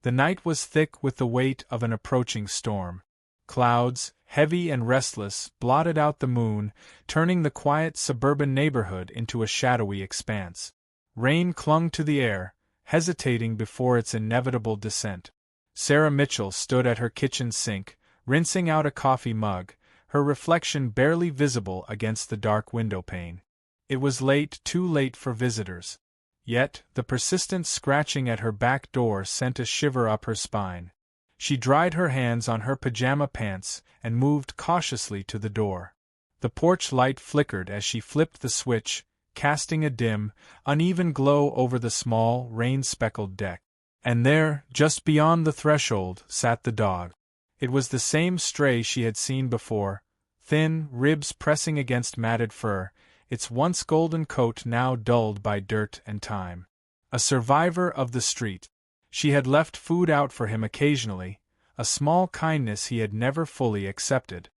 The night was thick with the weight of an approaching storm. Clouds, heavy and restless, blotted out the moon, turning the quiet suburban neighborhood into a shadowy expanse. Rain clung to the air, hesitating before its inevitable descent. Sarah Mitchell stood at her kitchen sink, rinsing out a coffee mug, her reflection barely visible against the dark windowpane. It was late, too late for visitors. Yet, the persistent scratching at her back door sent a shiver up her spine. She dried her hands on her pajama pants and moved cautiously to the door. The porch light flickered as she flipped the switch, casting a dim, uneven glow over the small, rain-speckled deck. And there, just beyond the threshold, sat the dog. It was the same stray she had seen before, thin, ribs pressing against matted fur, its once golden coat now dulled by dirt and time. A survivor of the street. She had left food out for him occasionally, a small kindness he had never fully accepted.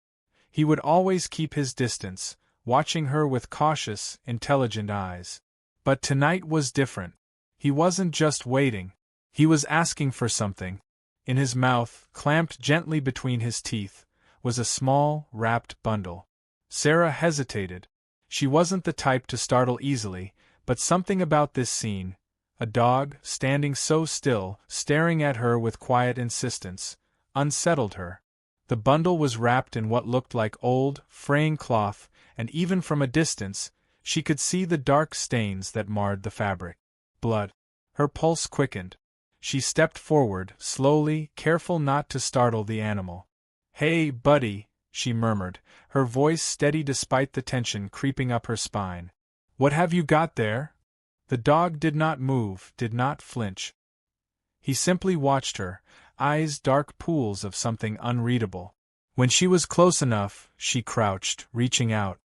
He would always keep his distance, watching her with cautious, intelligent eyes. But tonight was different. He wasn't just waiting. He was asking for something. In his mouth, clamped gently between his teeth, was a small, wrapped bundle. Sarah hesitated. She wasn't the type to startle easily, but something about this scene, a dog, standing so still, staring at her with quiet insistence, unsettled her. The bundle was wrapped in what looked like old, fraying cloth, and even from a distance, she could see the dark stains that marred the fabric. Blood. Her pulse quickened. She stepped forward, slowly, careful not to startle the animal. "Hey, buddy," she murmured, her voice steady despite the tension creeping up her spine. "What have you got there?" The dog did not move, did not flinch. He simply watched her, eyes dark pools of something unreadable. When she was close enough, she crouched, reaching out.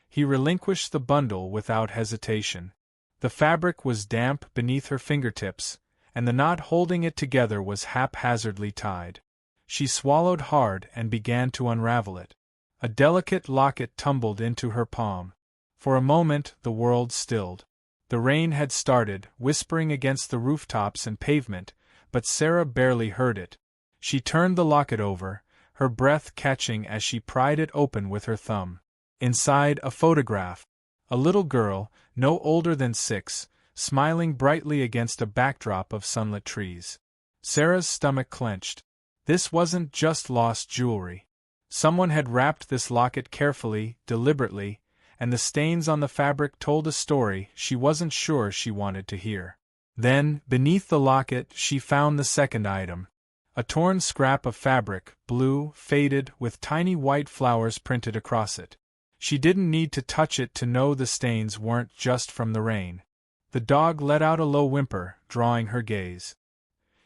He relinquished the bundle without hesitation. The fabric was damp beneath her fingertips, and the knot holding it together was haphazardly tied. She swallowed hard and began to unravel it. A delicate locket tumbled into her palm. For a moment the world stilled. The rain had started, whispering against the rooftops and pavement, but Sarah barely heard it. She turned the locket over, her breath catching as she pried it open with her thumb. Inside, a photograph. A little girl, no older than 6, smiling brightly against a backdrop of sunlit trees. Sarah's stomach clenched. This wasn't just lost jewelry. Someone had wrapped this locket carefully, deliberately, and the stains on the fabric told a story she wasn't sure she wanted to hear. Then, beneath the locket, she found the second item. A torn scrap of fabric, blue, faded, with tiny white flowers printed across it. She didn't need to touch it to know the stains weren't just from the rain. The dog let out a low whimper, drawing her gaze.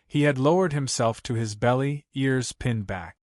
He had lowered himself to his belly, ears pinned back.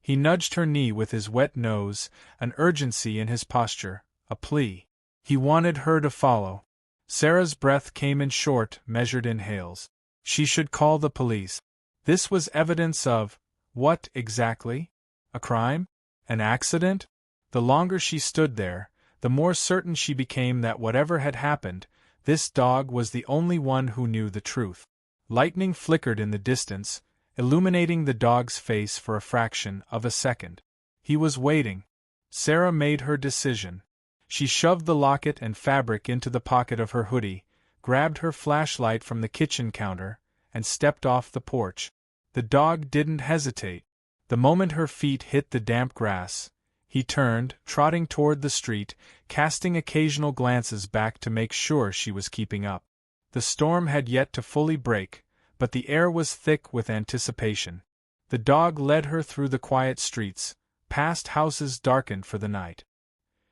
He nudged her knee with his wet nose, an urgency in his posture, a plea. He wanted her to follow. Sarah's breath came in short, measured inhales. She should call the police. This was evidence of, what exactly? A crime? An accident? The longer she stood there, the more certain she became that whatever had happened, this dog was the only one who knew the truth. Lightning flickered in the distance, illuminating the dog's face for a fraction of a second. He was waiting. Sarah made her decision. She shoved the locket and fabric into the pocket of her hoodie, grabbed her flashlight from the kitchen counter, and stepped off the porch. The dog didn't hesitate. The moment her feet hit the damp grass, he turned, trotting toward the street, casting occasional glances back to make sure she was keeping up. The storm had yet to fully break, but the air was thick with anticipation. The dog led her through the quiet streets, past houses darkened for the night.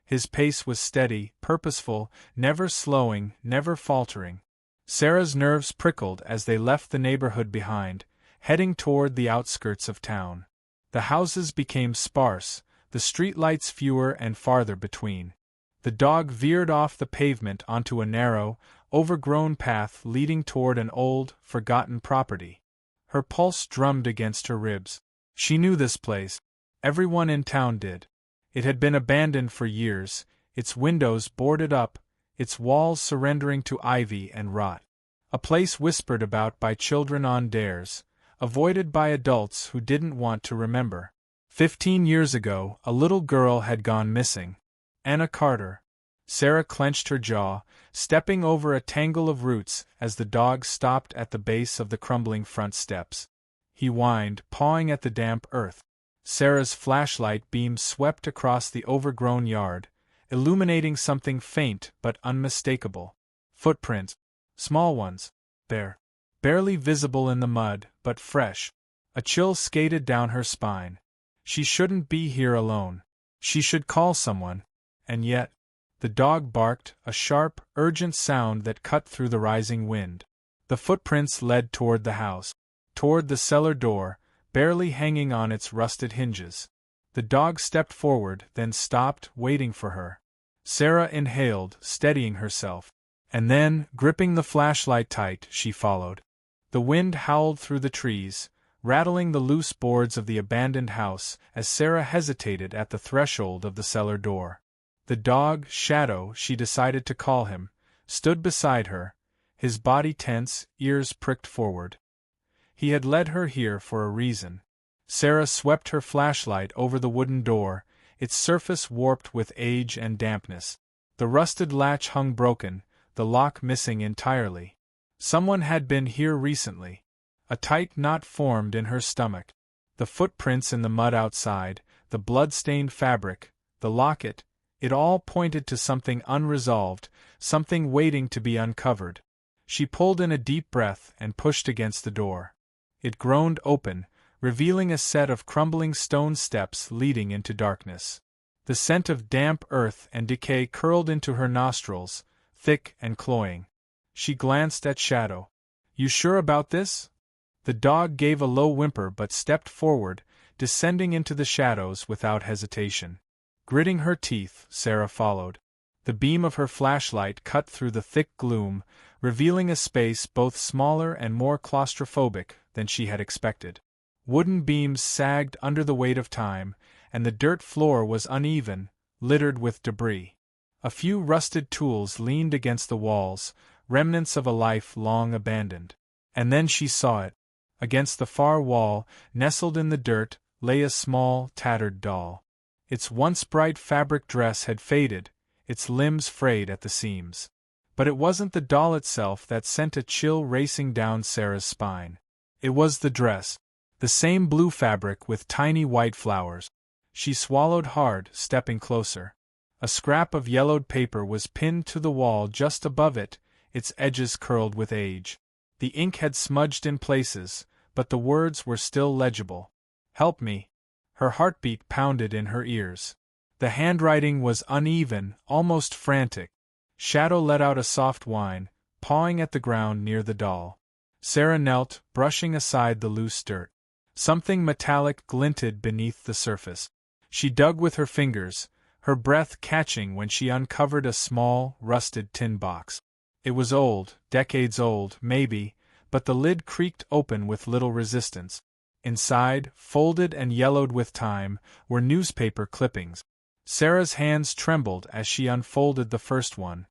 His pace was steady, purposeful, never slowing, never faltering. Sarah's nerves prickled as they left the neighborhood behind, heading toward the outskirts of town. The houses became sparse, the streetlights fewer and farther between. The dog veered off the pavement onto a narrow, overgrown path leading toward an old, forgotten property. Her pulse drummed against her ribs. She knew this place. Everyone in town did. It had been abandoned for years, its windows boarded up, its walls surrendering to ivy and rot. A place whispered about by children on dares, avoided by adults who didn't want to remember. 15 years ago, a little girl had gone missing. Anna Carter. Sarah clenched her jaw, stepping over a tangle of roots as the dog stopped at the base of the crumbling front steps. He whined, pawing at the damp earth. Sarah's flashlight beam swept across the overgrown yard, illuminating something faint but unmistakable. Footprints. Small ones. There. Barely visible in the mud, but fresh. A chill skated down her spine. She shouldn't be here alone. She should call someone. And yet, the dog barked, a sharp, urgent sound that cut through the rising wind. The footprints led toward the house, toward the cellar door, barely hanging on its rusted hinges. The dog stepped forward, then stopped, waiting for her. Sarah inhaled, steadying herself. And then, gripping the flashlight tight, she followed. The wind howled through the trees, rattling the loose boards of the abandoned house as Sarah hesitated at the threshold of the cellar door. The dog, Shadow, she decided to call him, stood beside her, his body tense, ears pricked forward. He had led her here for a reason. Sarah swept her flashlight over the wooden door, its surface warped with age and dampness. The rusted latch hung broken, the lock missing entirely. Someone had been here recently. A tight knot formed in her stomach. The footprints in the mud outside, the blood-stained fabric, the locket, it all pointed to something unresolved, something waiting to be uncovered. She pulled in a deep breath and pushed against the door. It groaned open, revealing a set of crumbling stone steps leading into darkness. The scent of damp earth and decay curled into her nostrils, thick and cloying. She glanced at Shadow. "You sure about this?" The dog gave a low whimper but stepped forward, descending into the shadows without hesitation. Gritting her teeth, Sarah followed. The beam of her flashlight cut through the thick gloom, revealing a space both smaller and more claustrophobic than she had expected. Wooden beams sagged under the weight of time, and the dirt floor was uneven, littered with debris. A few rusted tools leaned against the walls, remnants of a life long abandoned. And then she saw it. Against the far wall, nestled in the dirt, lay a small, tattered doll. Its once bright fabric dress had faded, its limbs frayed at the seams. But it wasn't the doll itself that sent a chill racing down Sarah's spine. It was the dress, the same blue fabric with tiny white flowers. She swallowed hard, stepping closer. A scrap of yellowed paper was pinned to the wall just above it, its edges curled with age. The ink had smudged in places, but the words were still legible. "Help me." Her heartbeat pounded in her ears. The handwriting was uneven, almost frantic. Shadow let out a soft whine, pawing at the ground near the doll. Sarah knelt, brushing aside the loose dirt. Something metallic glinted beneath the surface. She dug with her fingers, her breath catching when she uncovered a small, rusted tin box. It was old, decades old, maybe, but the lid creaked open with little resistance. Inside, folded and yellowed with time, were newspaper clippings. Sarah's hands trembled as she unfolded the first one.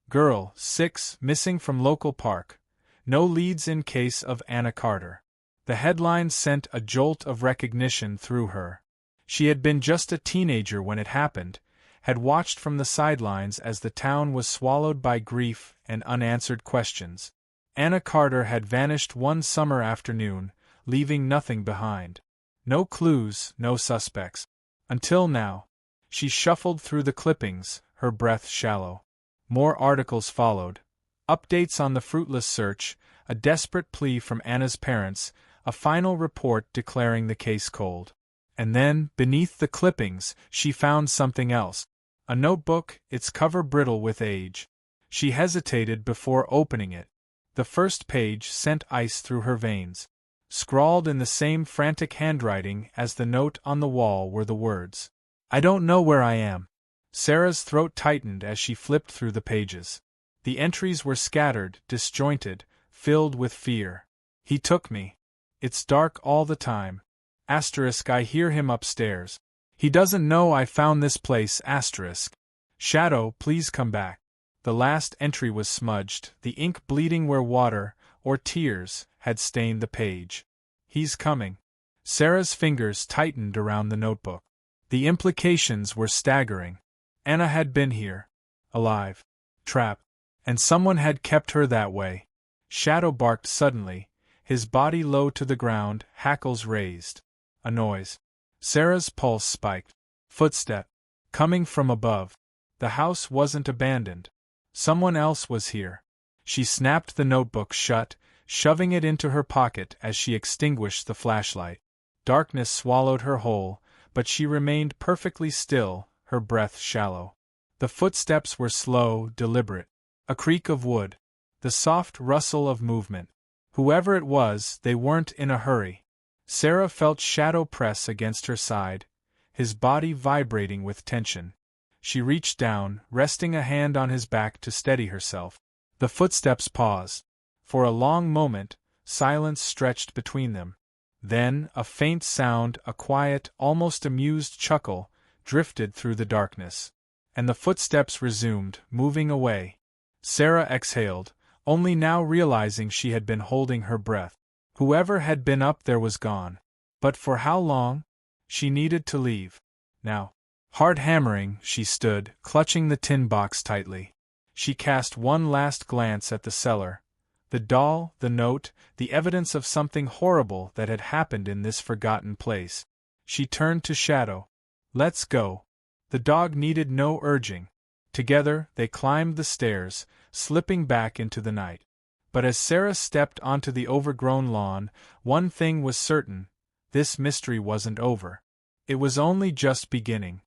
Girl, 6, missing from local park. No leads in case of Anna Carter. The headline sent a jolt of recognition through her. She had been just a teenager when it happened, had watched from the sidelines as the town was swallowed by grief and unanswered questions. Anna Carter had vanished one summer afternoon, leaving nothing behind. No clues, no suspects. Until now. She shuffled through the clippings, her breath shallow. More articles followed. Updates on the fruitless search, a desperate plea from Anna's parents, a final report declaring the case cold. And then, beneath the clippings, she found something else. A notebook, its cover brittle with age. She hesitated before opening it. The first page sent ice through her veins. Scrawled in the same frantic handwriting as the note on the wall were the words, "I don't know where I am." Sarah's throat tightened as she flipped through the pages. The entries were scattered, disjointed, filled with fear. "He took me. It's dark all the time. Asterisk, I hear him upstairs. He doesn't know I found this place. Asterisk. Shadow, please come back. The last entry was smudged, the ink bleeding where water, or tears, had stained the page. He's coming. Sarah's fingers tightened around the notebook. The implications were staggering. Anna had been here. Alive. Trapped. And someone had kept her that way. Shadow barked suddenly, his body low to the ground, hackles raised. A noise. Sarah's pulse spiked. Footstep. Coming from above. The house wasn't abandoned. Someone else was here. She snapped the notebook shut, shoving it into her pocket as she extinguished the flashlight. Darkness swallowed her whole, but she remained perfectly still, her breath shallow. The footsteps were slow, deliberate. A creak of wood. The soft rustle of movement. Whoever it was, they weren't in a hurry. Sarah felt Shadow press against her side, his body vibrating with tension. She reached down, resting a hand on his back to steady herself. The footsteps paused. For a long moment, silence stretched between them. Then, a faint sound, a quiet, almost amused chuckle, drifted through the darkness. And the footsteps resumed, moving away. Sarah exhaled, only now realizing she had been holding her breath. Whoever had been up there was gone. But for how long? She needed to leave. Now. Hard hammering, she stood, clutching the tin box tightly. She cast one last glance at the cellar. The doll, the note, the evidence of something horrible that had happened in this forgotten place. She turned to Shadow. Let's go. The dog needed no urging. Together, they climbed the stairs, slipping back into the night. But as Sarah stepped onto the overgrown lawn, one thing was certain: this mystery wasn't over. It was only just beginning.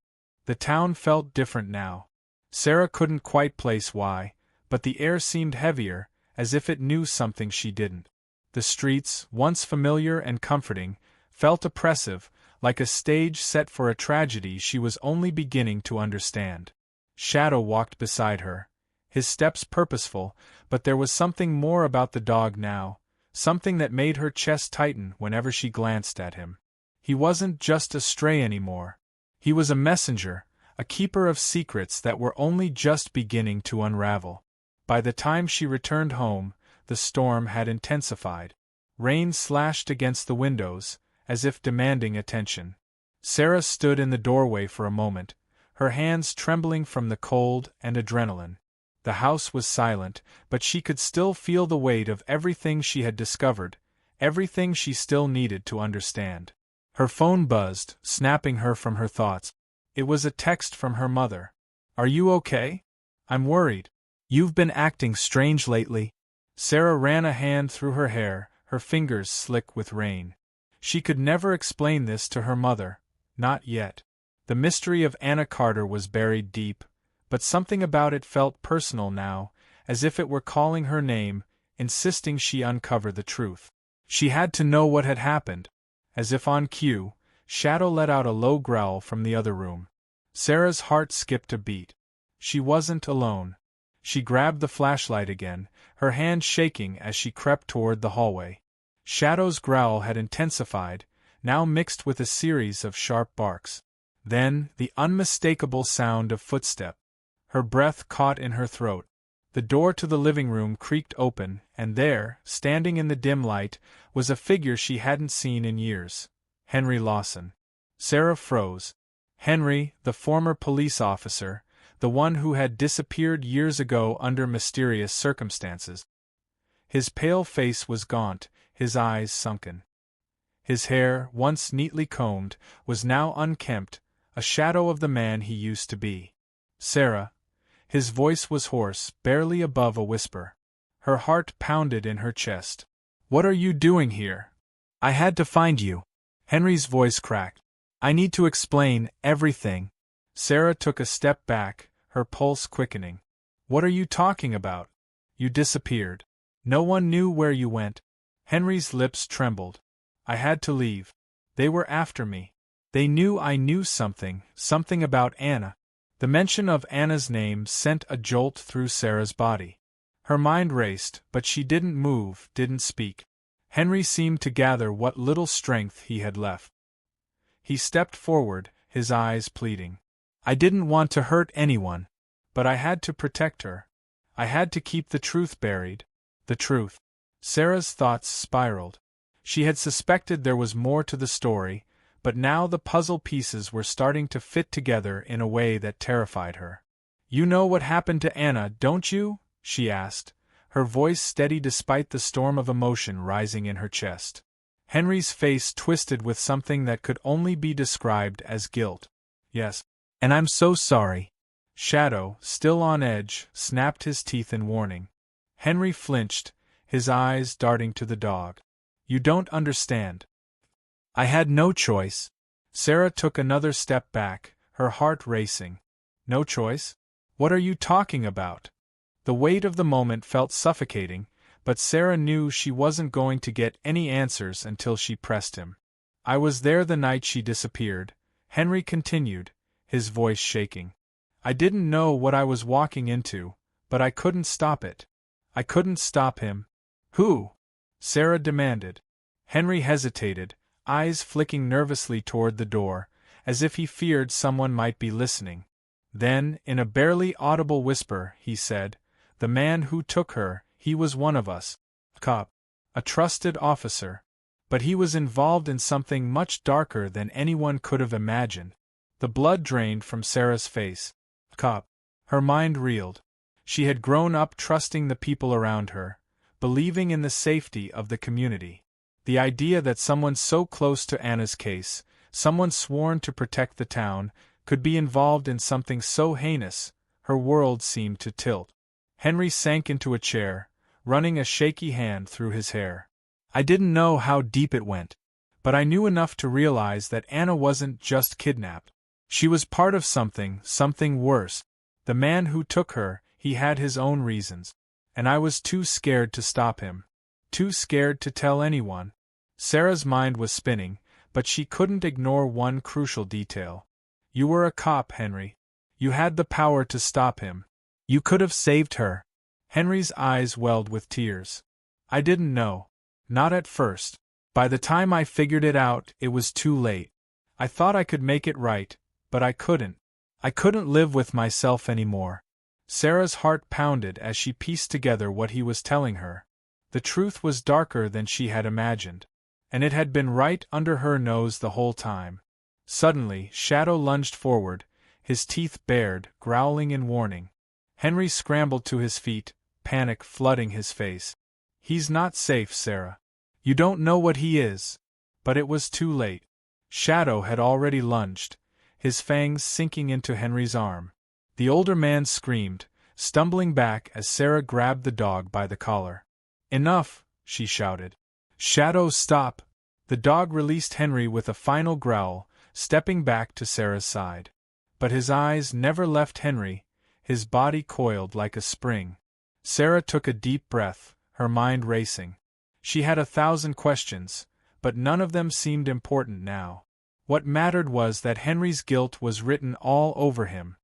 The town felt different now. Sarah couldn't quite place why, but the air seemed heavier, as if it knew something she didn't. The streets, once familiar and comforting, felt oppressive, like a stage set for a tragedy she was only beginning to understand. Shadow walked beside her, his steps purposeful, but there was something more about the dog now, something that made her chest tighten whenever she glanced at him. He wasn't just a stray anymore. He was a messenger, a keeper of secrets that were only just beginning to unravel. By the time she returned home, the storm had intensified. Rain slashed against the windows, as if demanding attention. Sarah stood in the doorway for a moment, her hands trembling from the cold and adrenaline. The house was silent, but she could still feel the weight of everything she had discovered, everything she still needed to understand. Her phone buzzed, snapping her from her thoughts. It was a text from her mother. "Are you okay? I'm worried. You've been acting strange lately." Sarah ran a hand through her hair, her fingers slick with rain. She could never explain this to her mother, not yet. The mystery of Anna Carter was buried deep, but something about it felt personal now, as if it were calling her name, insisting she uncover the truth. She had to know what had happened. As if on cue, Shadow let out a low growl from the other room. Sarah's heart skipped a beat. She wasn't alone. She grabbed the flashlight again, her hand shaking as she crept toward the hallway. Shadow's growl had intensified, now mixed with a series of sharp barks. Then, the unmistakable sound of footsteps. Her breath caught in her throat. The door to the living room creaked open, and there, standing in the dim light, was a figure she hadn't seen in years. Henry Lawson. Sarah froze. Henry, the former police officer, the one who had disappeared years ago under mysterious circumstances. His pale face was gaunt, his eyes sunken. His hair, once neatly combed, was now unkempt, a shadow of the man he used to be. "Sarah." His voice was hoarse, barely above a whisper. Her heart pounded in her chest. "What are you doing here?" "I had to find you." Henry's voice cracked. "I need to explain everything." Sarah took a step back, her pulse quickening. "What are you talking about? You disappeared. No one knew where you went." Henry's lips trembled. "I had to leave. They were after me. They knew I knew something about Anna." The mention of Anna's name sent a jolt through Sarah's body. Her mind raced, but she didn't move, didn't speak. Henry seemed to gather what little strength he had left. He stepped forward, his eyes pleading. "I didn't want to hurt anyone. But I had to protect her. I had to keep the truth buried. The truth. Sarah's thoughts spiraled. She had suspected there was more to the story, but now the puzzle pieces were starting to fit together in a way that terrified her. You know what happened to Anna, don't you? She asked, her voice steady despite the storm of emotion rising in her chest. Henry's face twisted with something that could only be described as guilt. Yes. And I'm so sorry. Shadow, still on edge, snapped his teeth in warning. Henry flinched, his eyes darting to the dog. You don't understand. I had no choice. Sarah took another step back, her heart racing. No choice? What are you talking about? The weight of the moment felt suffocating, but Sarah knew she wasn't going to get any answers until she pressed him. I was there the night she disappeared, Henry continued, his voice shaking. I didn't know what I was walking into, but I couldn't stop it. I couldn't stop him. Who? Sarah demanded. Henry hesitated, eyes flicking nervously toward the door, as if he feared someone might be listening. Then, in a barely audible whisper, he said, The man who took her, he was one of us. A cop. A trusted officer. But he was involved in something much darker than anyone could have imagined. The blood drained from Sarah's face. Cop. Her mind reeled. She had grown up trusting the people around her, believing in the safety of the community. The idea that someone so close to Anna's case, someone sworn to protect the town, could be involved in something so heinous, her world seemed to tilt. Henry sank into a chair, running a shaky hand through his hair. I didn't know how deep it went, but I knew enough to realize that Anna wasn't just kidnapped. She was part of something worse. The man who took her, he had his own reasons. And I was too scared to stop him. Too scared to tell anyone. Sarah's mind was spinning, but she couldn't ignore one crucial detail. You were a cop, Henry. You had the power to stop him. You could have saved her. Henry's eyes welled with tears. I didn't know. Not at first. By the time I figured it out, it was too late. I thought I could make it right, but I couldn't. I couldn't live with myself anymore. Sarah's heart pounded as she pieced together what he was telling her. The truth was darker than she had imagined. And it had been right under her nose the whole time. Suddenly, Shadow lunged forward, his teeth bared, growling in warning. Henry scrambled to his feet, panic flooding his face. He's not safe, Sarah. You don't know what he is. But it was too late. Shadow had already lunged, his fangs sinking into Henry's arm. The older man screamed, stumbling back as Sarah grabbed the dog by the collar. Enough, she shouted. Shadow, stop! The dog released Henry with a final growl, stepping back to Sarah's side. But his eyes never left Henry, his body coiled like a spring. Sarah took a deep breath, her mind racing. She had 1,000 questions, but none of them seemed important now. What mattered was that Henry's guilt was written all over him.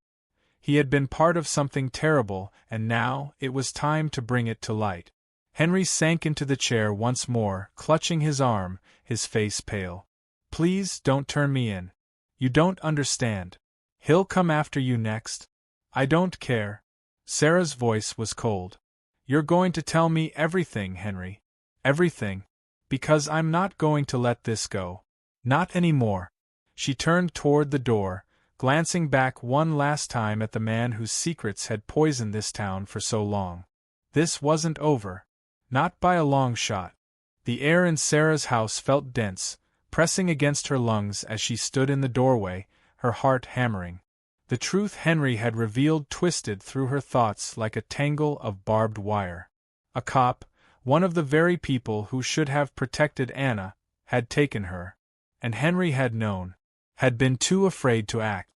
He had been part of something terrible, and now it was time to bring it to light. Henry sank into the chair once more, clutching his arm, his face pale. Please don't turn me in. You don't understand. He'll come after you next. I don't care. Sarah's voice was cold. You're going to tell me everything, Henry. Everything. Because I'm not going to let this go. Not anymore. She turned toward the door, glancing back one last time at the man whose secrets had poisoned this town for so long. This wasn't over. Not by a long shot. The air in Sarah's house felt dense, pressing against her lungs as she stood in the doorway, her heart hammering. The truth Henry had revealed twisted through her thoughts like a tangle of barbed wire. A cop, one of the very people who should have protected Anna, had taken her. And Henry had known. Had been too afraid to act.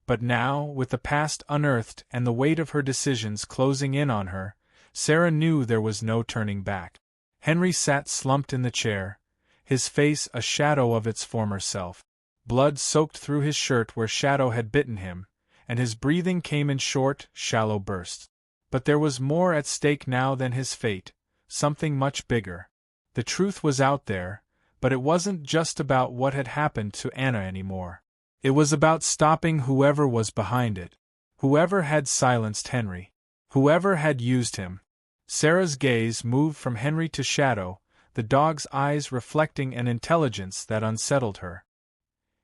But now, with the past unearthed and the weight of her decisions closing in on her, Sarah knew there was no turning back. Henry sat slumped in the chair, his face a shadow of its former self. Blood soaked through his shirt where Shadow had bitten him, and his breathing came in short, shallow bursts. But there was more at stake now than his fate, something much bigger. The truth was out there, but it wasn't just about what had happened to Anna anymore. It was about stopping whoever was behind it, whoever had silenced Henry. Whoever had used him. Sarah's gaze moved from Henry to Shadow, the dog's eyes reflecting an intelligence that unsettled her.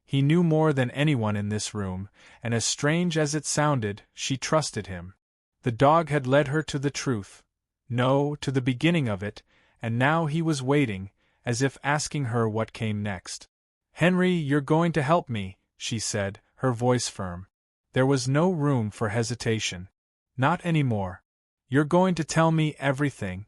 He knew more than anyone in this room, and as strange as it sounded, she trusted him. The dog had led her to the truth. No, to the beginning of it, and now he was waiting, as if asking her what came next. "Henry, you're going to help me," she said, her voice firm. There was no room for hesitation. "Not anymore. You're going to tell me everything."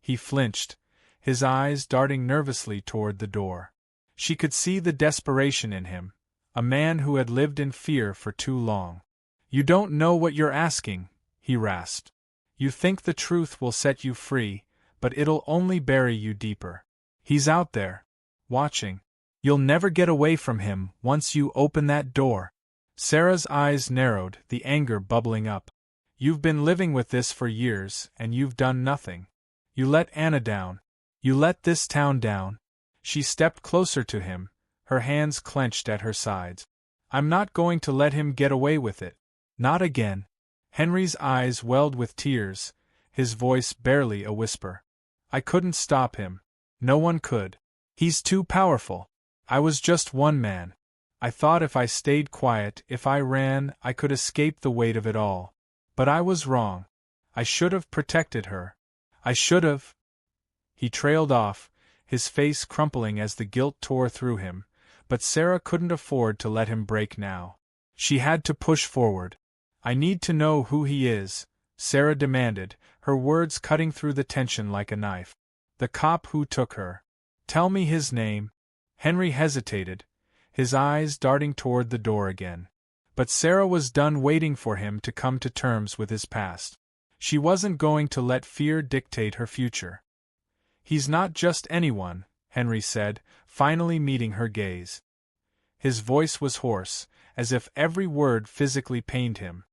He flinched, his eyes darting nervously toward the door. She could see the desperation in him, a man who had lived in fear for too long. "You don't know what you're asking," he rasped. "You think the truth will set you free, but it'll only bury you deeper. He's out there, watching. You'll never get away from him once you open that door." Sarah's eyes narrowed, the anger bubbling up. "You've been living with this for years, and you've done nothing. You let Anna down. You let this town down." She stepped closer to him, her hands clenched at her sides. "I'm not going to let him get away with it. Not again." Henry's eyes welled with tears, his voice barely a whisper. "I couldn't stop him. No one could. He's too powerful. I was just one man. I thought if I stayed quiet, if I ran, I could escape the weight of it all. But I was wrong. I should have protected her. I should have." He trailed off, his face crumpling as the guilt tore through him, but Sarah couldn't afford to let him break now. She had to push forward. "I need to know who he is," Sarah demanded, her words cutting through the tension like a knife. "The cop who took her. Tell me his name." Henry hesitated, his eyes darting toward the door again. But Sarah was done waiting for him to come to terms with his past. She wasn't going to let fear dictate her future. "He's not just anyone," Henry said, finally meeting her gaze. His voice was hoarse, as if every word physically pained him.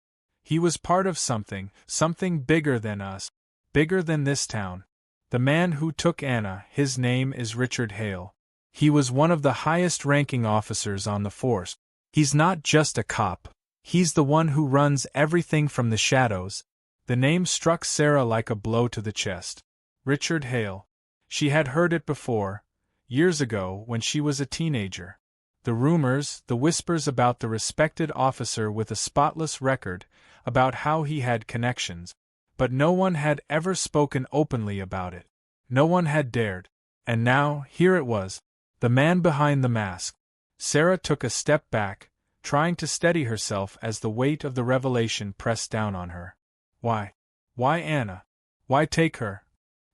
"He was part of something bigger than us, bigger than this town. The man who took Anna, his name is Richard Hale. He was one of the highest-ranking officers on the force. He's not just a cop. He's the one who runs everything from the shadows." The name struck Sarah like a blow to the chest. Richard Hale. She had heard it before, years ago when she was a teenager. The rumors, the whispers about the respected officer with a spotless record, about how he had connections. But no one had ever spoken openly about it. No one had dared. And now, here it was. The man behind the mask. Sarah took a step back, trying to steady herself as the weight of the revelation pressed down on her. Why? Why Anna? Why take her?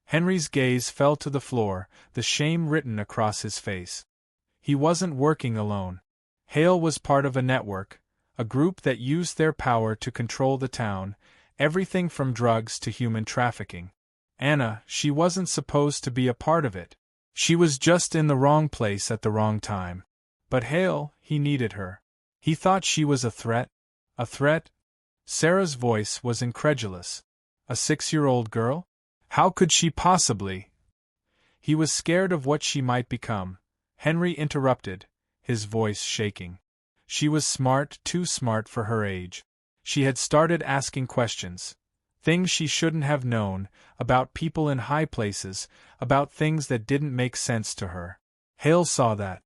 Henry's gaze fell to the floor, the shame written across his face. He wasn't working alone. Hale was part of a network, a group that used their power to control the town, everything from drugs to human trafficking. Anna, she wasn't supposed to be a part of it. She was just in the wrong place at the wrong time. But Hale, he needed her. He thought she was a threat. A threat? Sarah's voice was incredulous. A 6-year-old girl? How could she possibly? He was scared of what she might become. Henry interrupted, his voice shaking. She was smart, too smart for her age. She had started asking questions. Things she shouldn't have known, about people in high places, about things that didn't make sense to her. Hale saw that.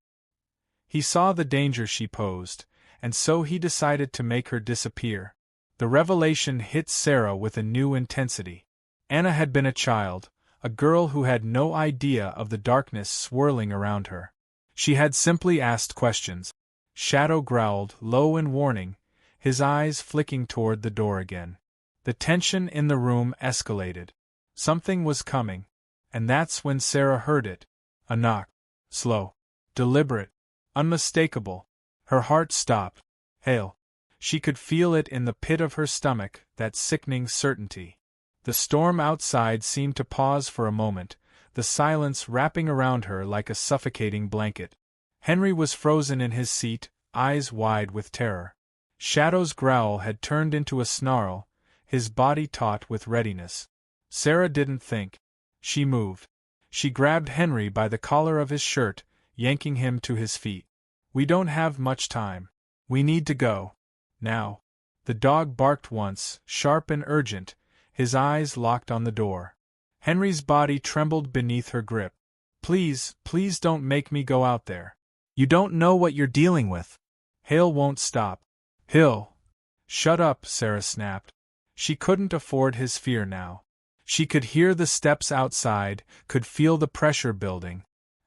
He saw the danger she posed, and so he decided to make her disappear. The revelation hit Sarah with a new intensity. Anna had been a child, a girl who had no idea of the darkness swirling around her. She had simply asked questions. Shadow growled, low in warning, his eyes flicking toward the door again. The tension in the room escalated. Something was coming, and that's when Sarah heard it. A knock. Slow. Deliberate. Unmistakable. Her heart stopped. Hale. She could feel it in the pit of her stomach, that sickening certainty. The storm outside seemed to pause for a moment, the silence wrapping around her like a suffocating blanket. Henry was frozen in his seat, eyes wide with terror. Shadow's growl had turned into a snarl, his body taut with readiness. Sarah didn't think. She moved. She grabbed Henry by the collar of his shirt, yanking him to his feet. "We don't have much time. We need to go. Now." The dog barked once, sharp and urgent, his eyes locked on the door. Henry's body trembled beneath her grip. Please, please don't make me go out there. You don't know what you're dealing with. Hale won't stop. Hill. Shut up, Sarah snapped. She couldn't afford his fear now. She could hear the steps outside, could feel the pressure building.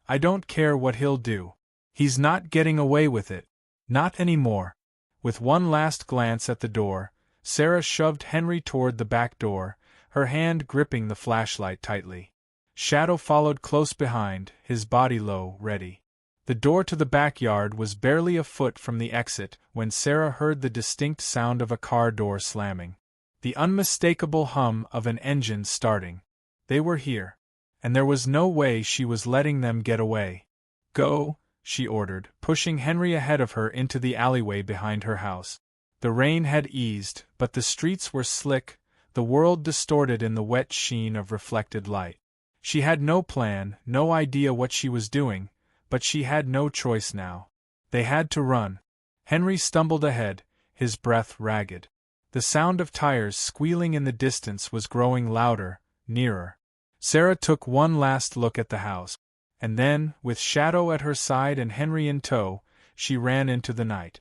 I don't care what he'll do. He's not getting away with it. Not anymore. With one last glance at the door, Sarah shoved Henry toward the back door, her hand gripping the flashlight tightly. Shadow followed close behind, his body low, ready. The door to the backyard was barely a foot from the exit when Sarah heard the distinct sound of a car door slamming. The unmistakable hum of an engine starting. They were here. And there was no way she was letting them get away. Go, she ordered, pushing Henry ahead of her into the alleyway behind her house. The rain had eased, but the streets were slick, the world distorted in the wet sheen of reflected light. She had no plan, no idea what she was doing, but she had no choice now. They had to run. Henry stumbled ahead, his breath ragged. The sound of tires squealing in the distance was growing louder, nearer. Sarah took one last look at the house, and then, with Shadow at her side and Henry in tow, she ran into the night.